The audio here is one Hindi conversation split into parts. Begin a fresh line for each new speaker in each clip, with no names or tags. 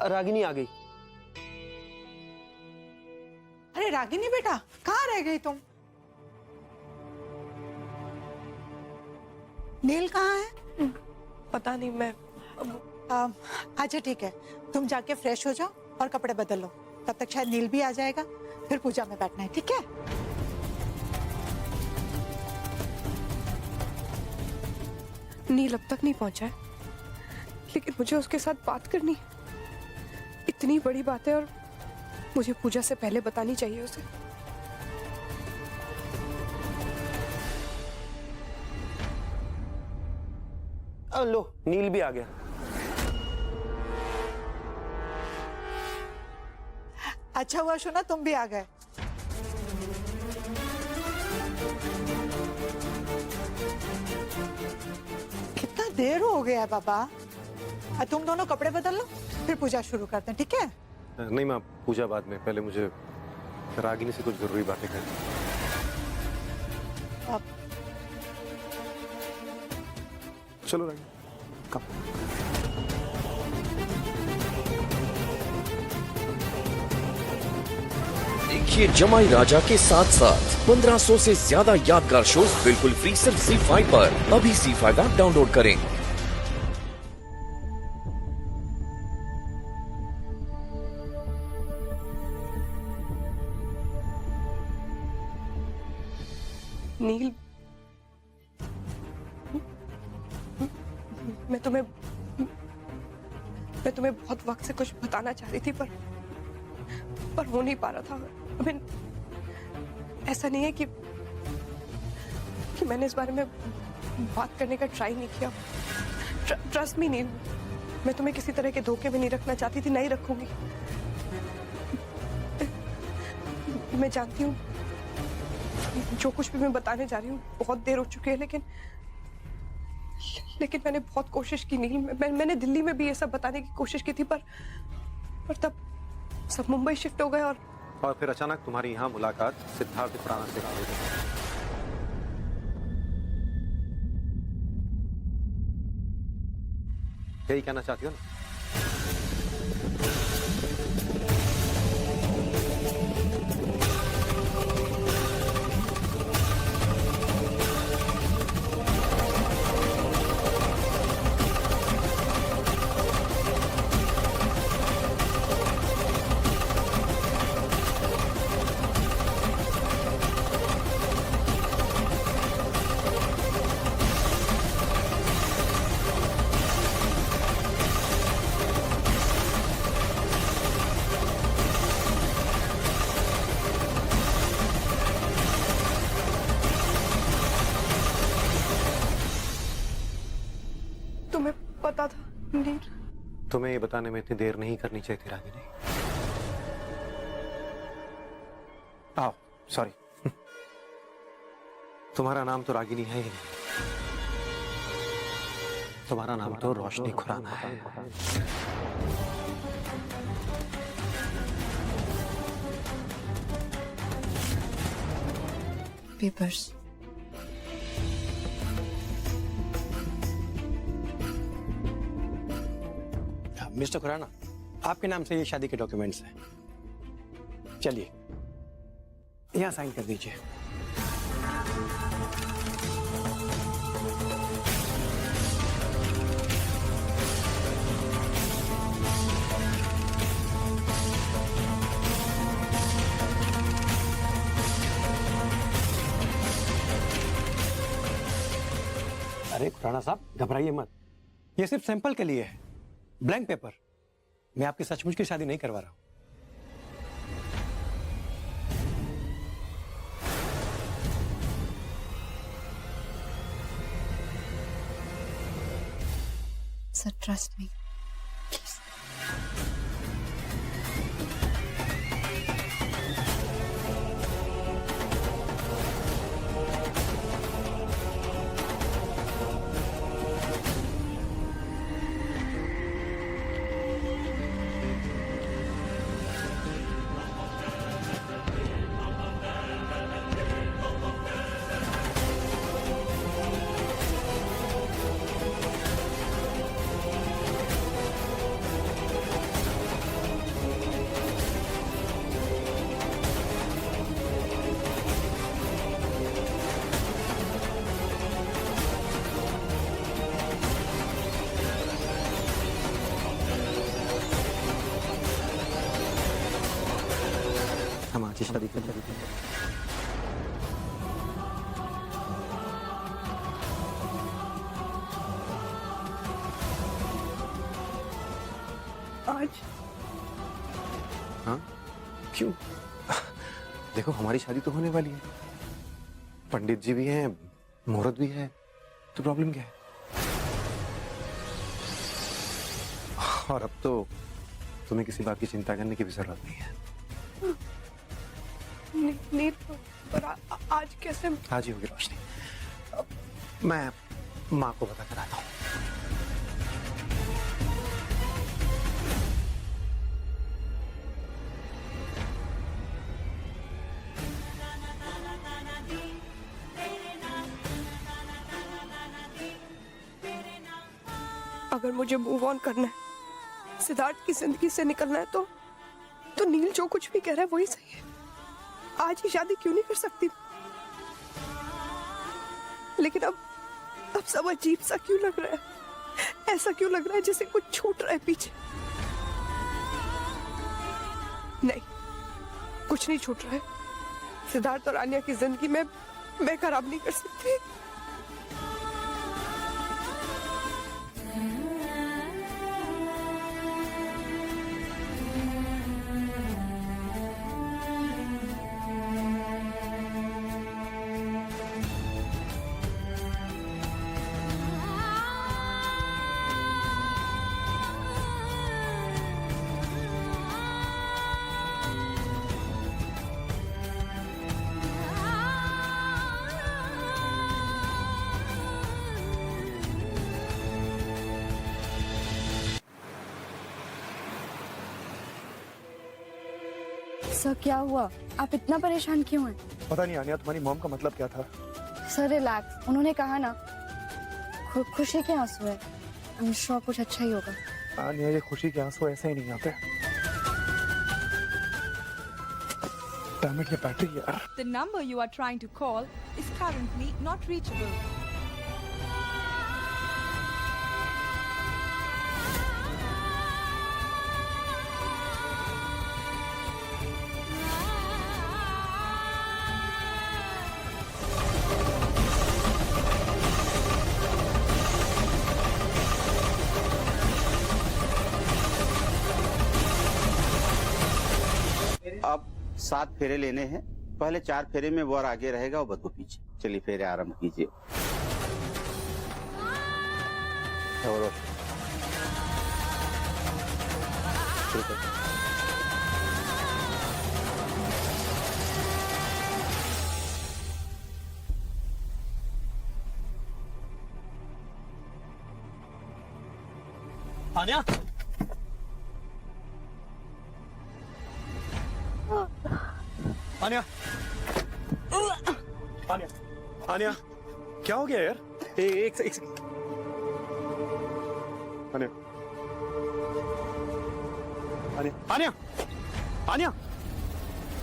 रागिनी आ गई।
अरे रागिनी बेटा, कहाँ रह गई तुम? नील कहाँ है?
पता नहीं, मैं
अच्छा ठीक है, तुम जाके फ्रेश हो जाओ और कपड़े बदल लो। तब तक शायद नील भी आ जाएगा, फिर पूजा में बैठना है, ठीक है?
नील अब तक नहीं पहुंचा है, लेकिन मुझे उसके साथ बात करनी है। इतनी बड़ी बात है और मुझे पूजा से पहले बतानी चाहिए उसे।
लो, नील भी आ गया।
अच्छा हुआ शोना, तुम भी आ गए। कितना देर हो गया बाबा। तुम दोनों कपड़े बदल लो, फिर पूजा शुरू करते हैं, ठीक है?
नहीं माँ, पूजा बाद में, पहले मुझे रागिनी से कुछ जरूरी बातें करनी। चलो रागिनी, कम।
देखिए जमाई राजा के साथ साथ 1500 से ज्यादा यादगार शोज बिल्कुल फ्री सिर्फ ZEE5 पर। अभी ZEE5 ऐप डाउनलोड करें।
नील, मैं तुम्हें बहुत वक्त से कुछ बताना चाह रही थी, पर हो नहीं पा रहा था। I mean, ऐसा नहीं है कि मैंने इस बारे में बात करने का ट्राई नहीं किया। ट्रस्ट मी नील, मैं तुम्हें किसी तरह के धोखे में नहीं रखना चाहती थी, नहीं रखूंगी। मैं जानती हूँ जो कुछ भी मैं बताने जा रही हूँ बहुत देर हो चुकी है, लेकिन मैंने बहुत कोशिश की नील। मैंने दिल्ली में भी ये सब बताने की कोशिश की थी, पर तब सब मुंबई शिफ्ट हो गए
और फिर अचानक तुम्हारी यहाँ मुलाकात सिद्धार्थ खुराना से हो गई। यही कहना चाहती हो ना?
तुम्हें पता था नील?
तुम्हें ये बताने में इतनी देर नहीं करनी चाहिए थी रागिनी। आओ, सॉरी। तुम्हारा नाम तो रागिनी है ही नहीं, तुम्हारा नाम तो रोशनी खुराना है।
पेपर्स।
मिस्टर खुराना, आपके नाम से ये शादी के डॉक्यूमेंट्स हैं। चलिए यहाँ साइन कर दीजिए। अरे खुराना साहब, घबराइए मत, ये सिर्फ सैंपल के लिए है, ब्लैंक पेपर। मैं आपकी सचमुच की शादी नहीं करवा रहा हूं।
Sir trust me.
की शादी कर ली।
आज
हाँ क्यों? देखो हमारी शादी तो होने वाली है, पंडित जी भी हैं, मुहूर्त भी है, तो प्रॉब्लम क्या है? और अब तो तुम्हें किसी बात की चिंता करने की भी जरूरत नहीं है।
नील पर आज कैसे?
आज ही होगी रोशनी। मैं माँ को बता कर आता हूँ।
अगर मुझे मूव ऑन करना है, सिद्धार्थ की जिंदगी से निकलना है, तो नील जो कुछ भी कह रहा है वही सही है। आज ही शादी क्यों नहीं कर सकती? लेकिन अब सब अजीब सा क्यों लग रहा है? ऐसा क्यों लग रहा है जैसे कुछ छूट रहा है पीछे? नहीं, कुछ नहीं छूट रहा है। सिद्धार्थ और आन्या की जिंदगी में मैं खराब नहीं कर सकती।
सर क्या हुआ? आप इतना परेशान क्यों हैं?
पता नहीं आन्या, तुम्हारी मॉम का मतलब क्या था?
सर रिलैक्स, उन्होंने कहा ना खुशी के आंसू है। आई एम श्योर कुछ अच्छा ही होगा।
आन्या, ये खुशी के आंसू ऐसे ही नहीं आते। Damn it, ये बैटरी यार।
The number you are trying to call is currently not reachable.
अब 7 फेरे लेने हैं। पहले 4 फेरे में वर आगे रहेगा और बदबू पीछे। चलिए फेरे आरंभ कीजिए।
और
आन्या, आन्या, आन्या, आन्या, क्या हो गया यार? एक आन्या, आन्या, आन्या, आन्या,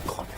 कौन है?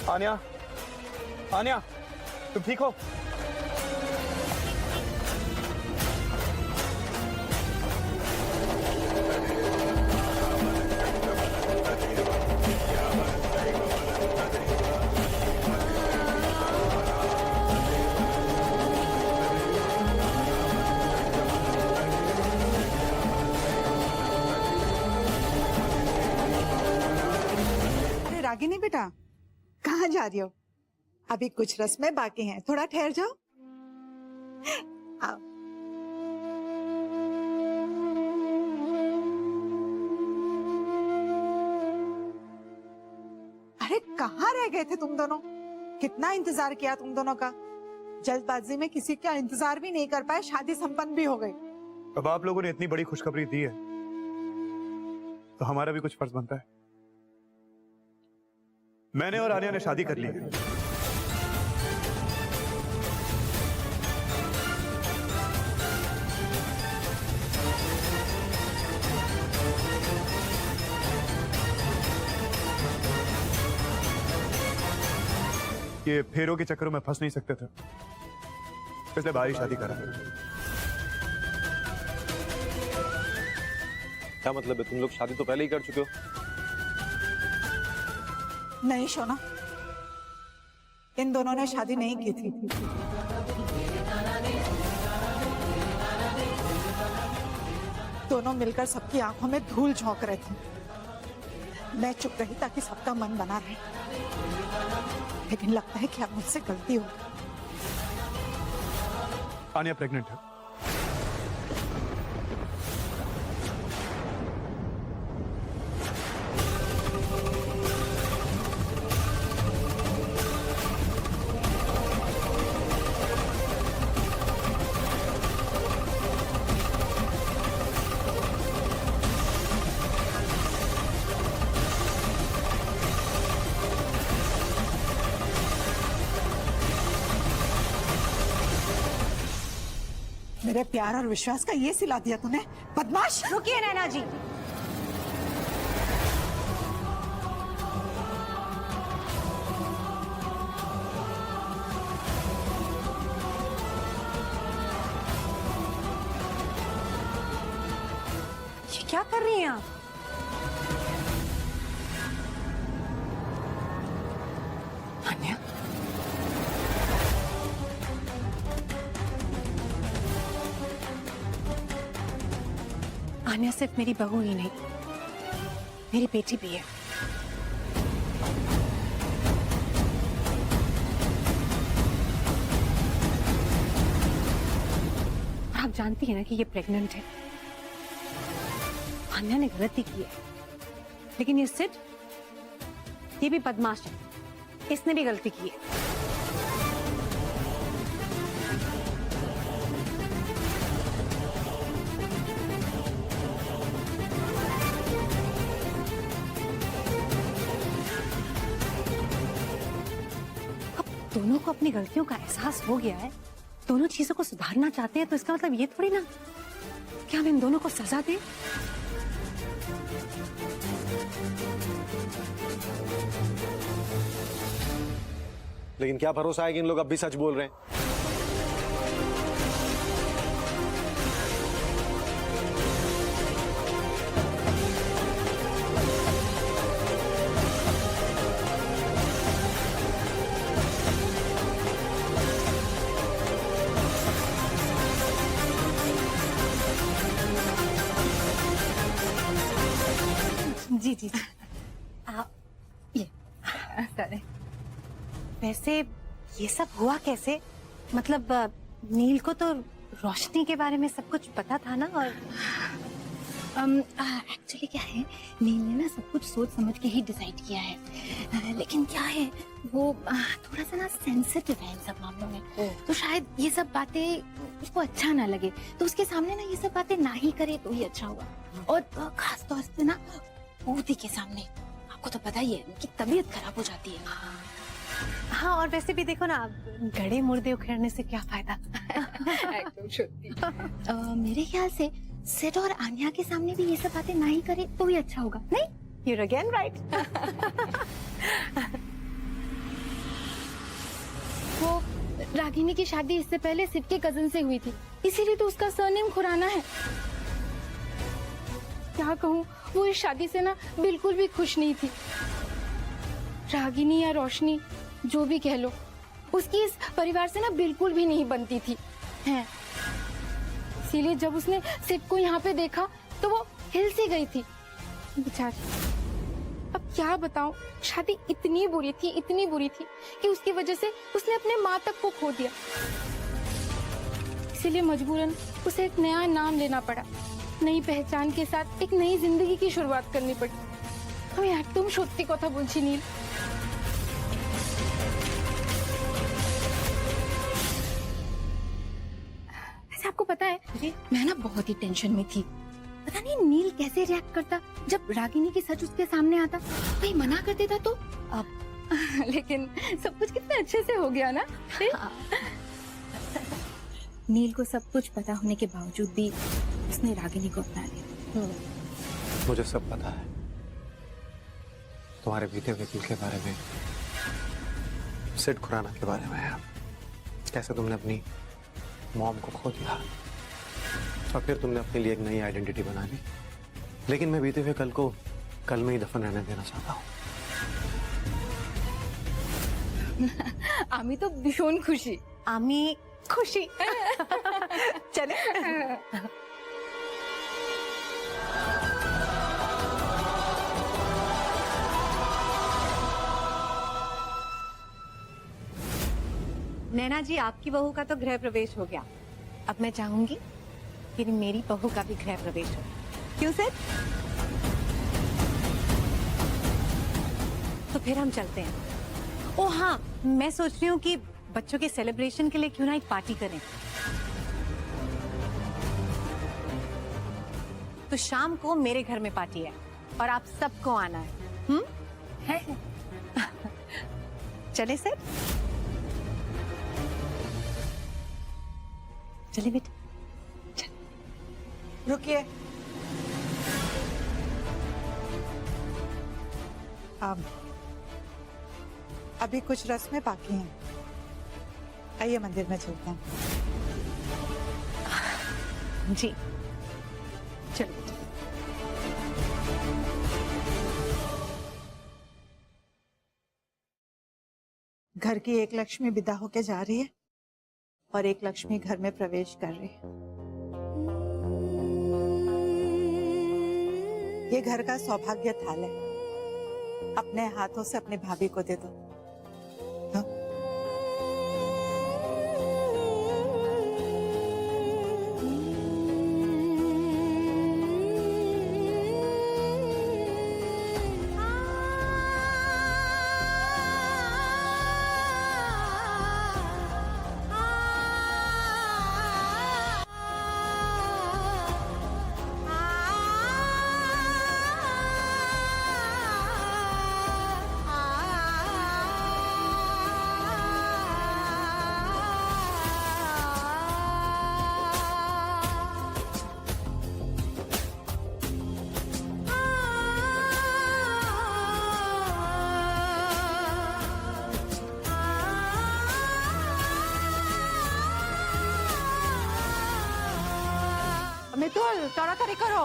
आन्या, आन्या, तुम ठीक हो?
अरे रागिनी बेटा, कहाँ जा रही हो? अभी कुछ रस्में बाकी हैं, थोड़ा ठहर जाओ। आओ। अरे कहाँ रह गए थे तुम दोनों? कितना इंतजार किया तुम दोनों का। जल्दबाजी में किसी का इंतजार भी नहीं कर पाए, शादी संपन्न भी हो गई।
अब आप लोगों ने इतनी बड़ी खुशखबरी दी है तो हमारा भी कुछ फर्ज बनता है। मैंने और आर्या ने शादी कर ली है। ये फेरों के चक्करों में फंस नहीं सकते थे, इसलिए बाहर ही शादी करा।
क्या मतलब है? तुम लोग शादी तो पहले ही कर चुके हो।
नहीं शोना, इन दोनों ने शादी नहीं की थी। दोनों मिलकर सबकी आंखों में धूल झोंक रहे थे। मैं चुप रही ताकि सबका मन बना रहे, लेकिन लगता है कि अब मुझसे गलती हो गई।
आनिया प्रेग्नेंट है।
मेरे प्यार और विश्वास का ये सिला दिया तूने, बदमाश।
रुकिए नैना जी। ये क्या कर रही हैं आप?
आन्या,
आन्या सिर्फ मेरी बहू ही नहीं, मेरी बेटी भी है। और आप जानती हैं ना कि ये प्रेग्नेंट है। आन्या ने गलती की है, लेकिन ये सिड, ये भी बदमाश है, इसने भी गलती की है। दोनों को अपनी गलतियों का एहसास हो गया है, दोनों चीजों को सुधारना चाहते हैं, तो इसका मतलब ये थोड़ी ना कि हम इन दोनों को सजा दें।
लेकिन क्या भरोसा है कि इन लोग अब भी सच बोल रहे हैं?
जी जी जी। ये करे। वैसे ये सब हुआ कैसे? मतलब नील को तो रोशनी के बारे में सब कुछ पता था ना, और एक्चुअली क्या है, नील ने ना सब कुछ सोच समझ के ही डिसाइड किया है, लेकिन क्या है वो थोड़ा सा ना सेंसिटिव है इन सब मामलों में, तो शायद ये सब बातें उसको अच्छा ना लगे, तो उसके सामने ना ये सब बातें ना ही करे तो ही अच्छा होगा। और खास तौर से ना ऊदी के सामने, आपको तो पता ही है उनकी तबीयत खराब हो जाती है। हाँ, और वैसे भी देखो ना, गड़े मुर्दे उखेड़ने से क्या फायदा। मेरे ख्याल से सिड और आन्या के सामने भी ये सब बातें ना ही करे तो ही अच्छा होगा, नहीं? You're again right. वो रागिनी की शादी इससे पहले सिड के कजन से हुई थी, इसीलिए तो उसका सरनेम खुराना है। क्या कहूँ, वो इस शादी से ना बिल्कुल भी खुश नहीं थी। रागिनी या रोशनी जो भी कह लो, उसकी इस परिवार से ना बिल्कुल भी नहीं बनती थी, हैं। इसीलिए जब उसने सिड को यहाँ पे देखा तो वो हिल सी गई थी बेचारी। अब क्या बताऊं, शादी इतनी बुरी थी कि उसकी वजह से उसने अपने माँ तक को खो दिया। इसीलिए मजबूरन उसे एक नया नाम लेना पड़ा, नई पहचान के साथ एक नई जिंदगी की शुरुआत करनी पड़ी। আমি একদম সত্যি কথা বলছি নীল। वैसे आपको पता है मैं ना बहुत ही टेंशन में थी। पता नहीं नील कैसे रिएक्ट करता जब रागिनी की सच उसके सामने आता। कहीं मना कर देता तो अब लेकिन सब कुछ कितने अच्छे से हो गया ना। नील को सब कुछ पता होने के बावजूद भी उसने रागिनी को अपना लिया।
मुझे सब पता है तुम्हारे बीते हुए दिल के बारे में, सिड खुराना के बारे में, कैसे तुमने अपनी मॉम को खो दिया और फिर तुमने अपने लिए एक नई आइडेंटिटी बना ली। लेकिन मैं बीते हुए कल को कल में ही दफन रहने देना चाहता हूँ।
आमी तो भीषण खुशी, आमी खुशी।
चले
नैना जी, आपकी बहू का तो गृह प्रवेश हो गया। अब मैं चाहूंगी कि मेरी बहू का भी गृह प्रवेश हो। क्यों सर? तो फिर हम चलते हैं। ओ हाँ, मैं सोच रही हूँ कि बच्चों के सेलिब्रेशन के लिए क्यों ना एक पार्टी करें। तो शाम को मेरे घर में पार्टी है और आप सबको आना है। है? चले सर? चलिए बेटा।
रुकिए। अभी कुछ रस्में बाकी हैं। आइए मंदिर में चलते हैं।
जी चलो।
घर की एक लक्ष्मी विदा होके जा रही है और एक लक्ष्मी घर में प्रवेश कर रही है। ये घर का सौभाग्य थाल है, अपने हाथों से अपनी भाभी को दे दो। हाँ? मितुल, ताड़ाताड़ी करो।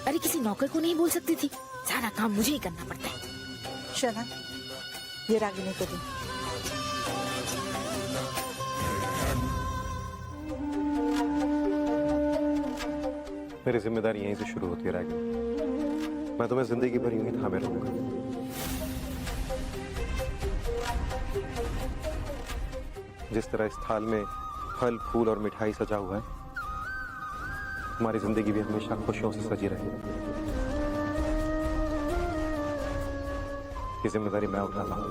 अरे किसी नौकर को नहीं बोल सकती थी, सारा काम मुझे ही करना पड़ता है।
शना, ये रागिनी को दो।
मेरी जिम्मेदारी यहीं से शुरू होती है रागिनी। मैं तुम्हें जिंदगी भर यूं ही थामे रहूंगा। जिस तरह इस थाल में फल, फूल और मिठाई सजा हुआ है, हमारी जिंदगी भी हमेशा खुशियों से सजी रहेगी। ये जिम्मेदारी मैं उठाता हूं।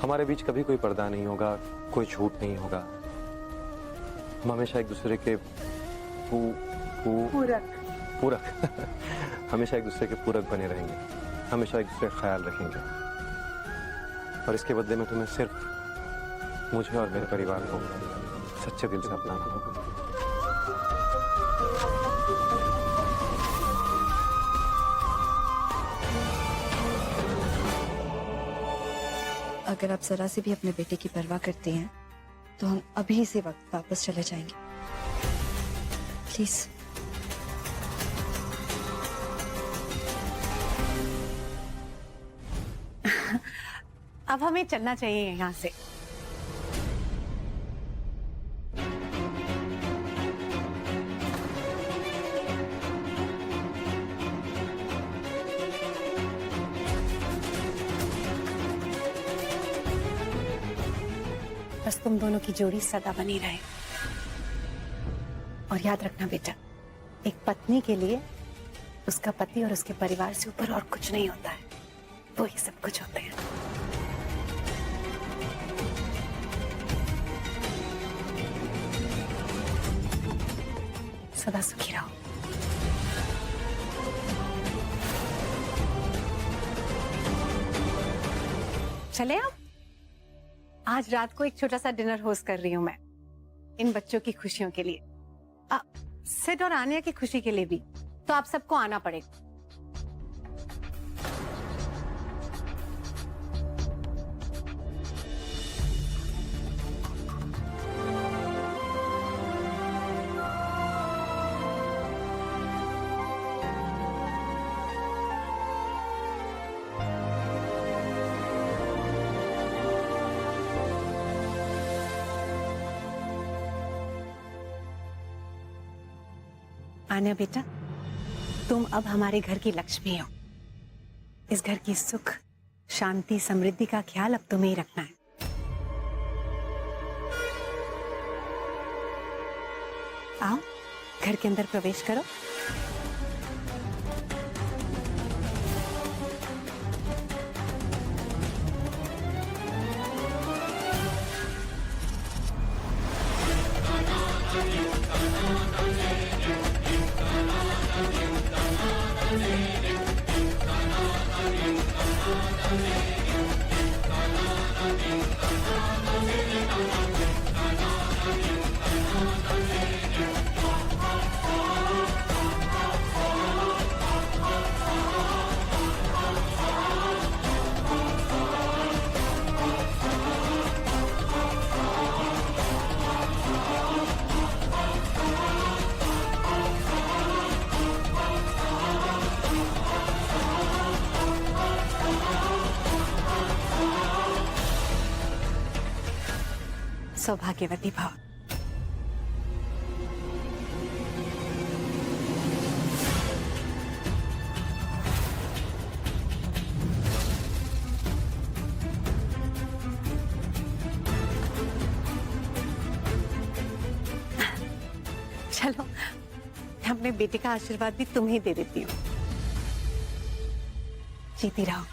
हमारे बीच कभी कोई पर्दा नहीं होगा, कोई झूठ नहीं होगा। हम हमेशा एक दूसरे के पूरक हमेशा एक दूसरे के पूरक बने रहेंगे, हमेशा एक दूसरे का ख्याल रखेंगे। और इसके बदले में तुम्हें सिर्फ मुझे और मेरे परिवार को सच्चे दिल से अपनाना होगा।
अगर आप जरा से भी अपने बेटे की परवाह करते हैं तो हम अभी इसी वक्त वापस चले जाएंगे, प्लीज।
अब हमें चलना चाहिए यहाँ से। बस तुम दोनों की जोड़ी सदा बनी रहे। और याद रखना बेटा, एक पत्नी के लिए उसका पति और उसके परिवार से ऊपर और कुछ नहीं होता है, वो ही सब कुछ होते हैं। सदा सुखी रहो। चले आप, आज रात को एक छोटा सा डिनर होस्ट कर रही हूं मैं, इन बच्चों की खुशियों के लिए, सिड और आन्या की खुशी के लिए भी, तो आप सबको आना पड़ेगा। आन्या बेटा, तुम अब हमारे घर की लक्ष्मी हो। इस घर की सुख, शांति, समृद्धि का ख्याल अब तुम्हें ही रखना है। आओ, घर के अंदर प्रवेश करो। सौभाग्यवती भव। चलो, मैं अपने बेटे का आशीर्वाद भी तुम्हें दे देती हूँ। जीती रहो।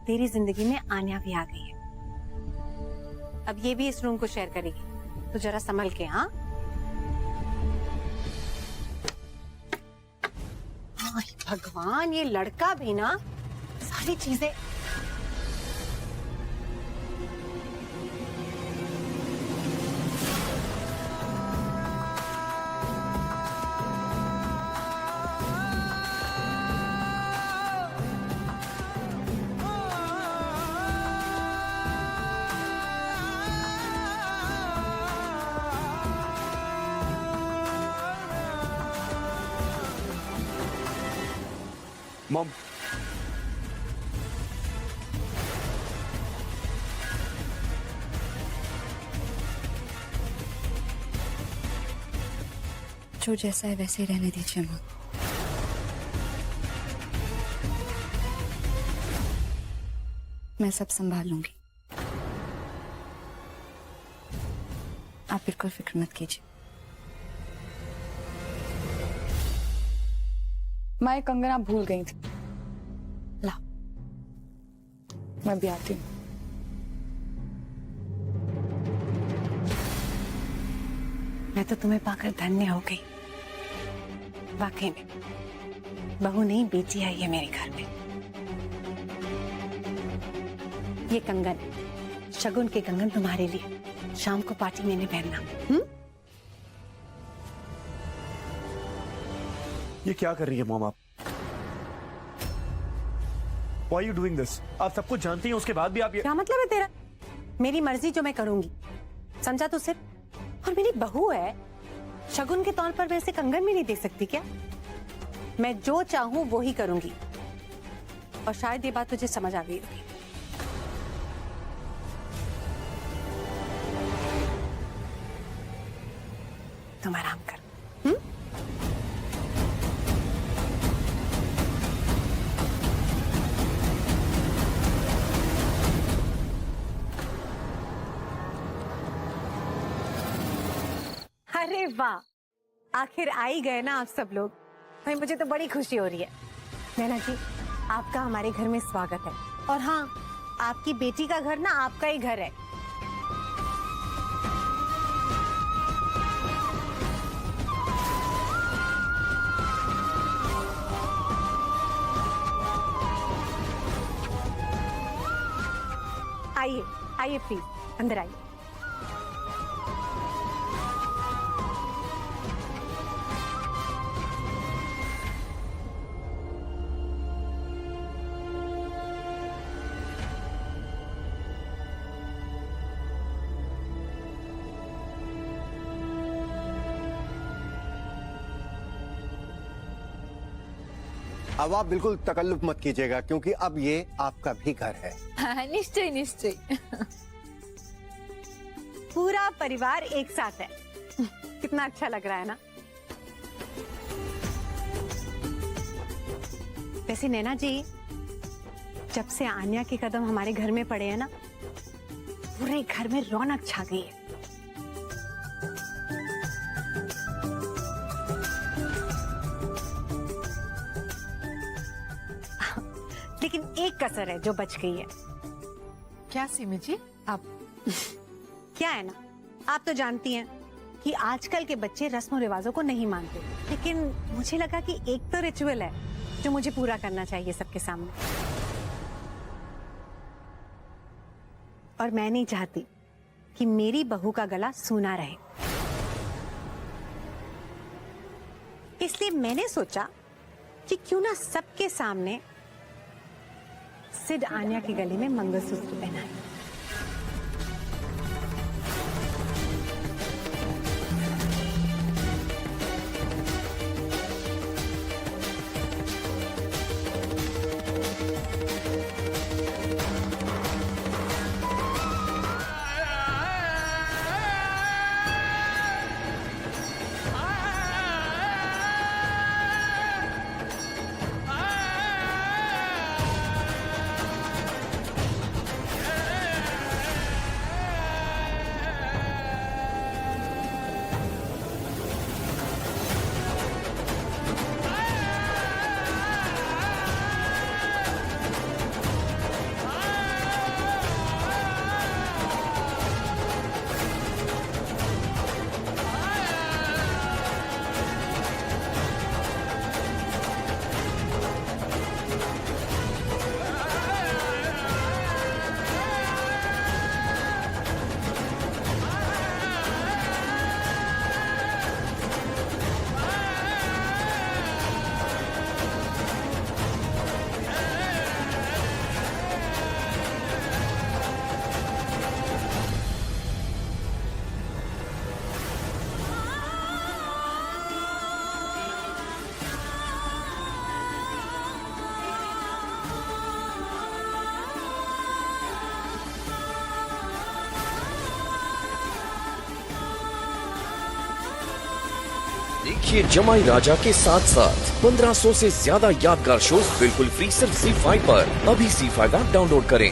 तेरी जिंदगी में आन्या भी आ गई है, अब ये भी इस रूम को शेयर करेगी, तो जरा संभल के। हाँ, भगवान, ये लड़का भी ना सारी चीजें।
मॉम,
जो जैसा है वैसे ही रहने दीजिए माँ। मैं सब संभाल लूंगी, आप बिल्कुल फिक्र मत कीजिए।
मैं ये कंगन आप भूल गई थी।
ला,
मैं भी आती हूँ।
मैं तो तुम्हें पाकर धन्य हो गई। वाकई में बहू नहीं, बेटी आई है मेरे घर में। ये कंगन, शगुन के कंगन तुम्हारे लिए, शाम को पार्टी में नहीं पहनना।
ये क्या कर रही है मॉम आप? Why are you doing this? आप सब कुछ जानती हैं, उसके बाद भी आप ये।
क्या मतलब है तेरा? मेरी मर्जी जो मैं करूंगी, समझा तो सिर्फ। और मेरी बहू है, शगुन के तौर पर मैं इसे कंगन भी नहीं दे सकती क्या? मैं जो चाहूं वो ही करूंगी। और शायद ये बात तुझे समझ आ गई होगी। तुम आराम कर।
अरे वाह, आखिर आ ही गए ना आप सब लोग। भाई मुझे तो बड़ी खुशी हो रही है। नैना जी, आपका हमारे घर में स्वागत है। और हाँ, आपकी बेटी का घर ना आपका ही घर है। आइए आइए प्लीज, अंदर आइए।
अब आप बिल्कुल तकल्लुफ मत कीजिएगा, क्योंकि अब ये आपका भी घर है।
हाँ, निश्चय निश्चय।
पूरा परिवार एक साथ है। कितना अच्छा लग रहा है ना। वैसे नैना जी, जब से आन्या के कदम हमारे घर में पड़े हैं ना, पूरे घर में रौनक छा गई है। लेकिन एक कसर है जो बच गई है।
क्या सीमी जी?
अब क्या है ना, आप तो जानती हैं कि आजकल के बच्चे रस्म और रिवाजों को नहीं मानते, लेकिन मुझे लगा कि एक तो रिचुअल है जो मुझे पूरा करना चाहिए सबके सामने। और मैं नहीं चाहती कि मेरी बहू का गला सूना रहे, इसलिए मैंने सोचा कि क्यों ना सबके सामने सिड आन्या के गले में मंगलसूत्र पहनाए।
देखिए जमाई राजा के साथ साथ 1500 से ज्यादा यादगार शोज बिल्कुल फ्री सिर्फ ZEE5 पर। अभी ZEE5 ऐप डाउनलोड करें।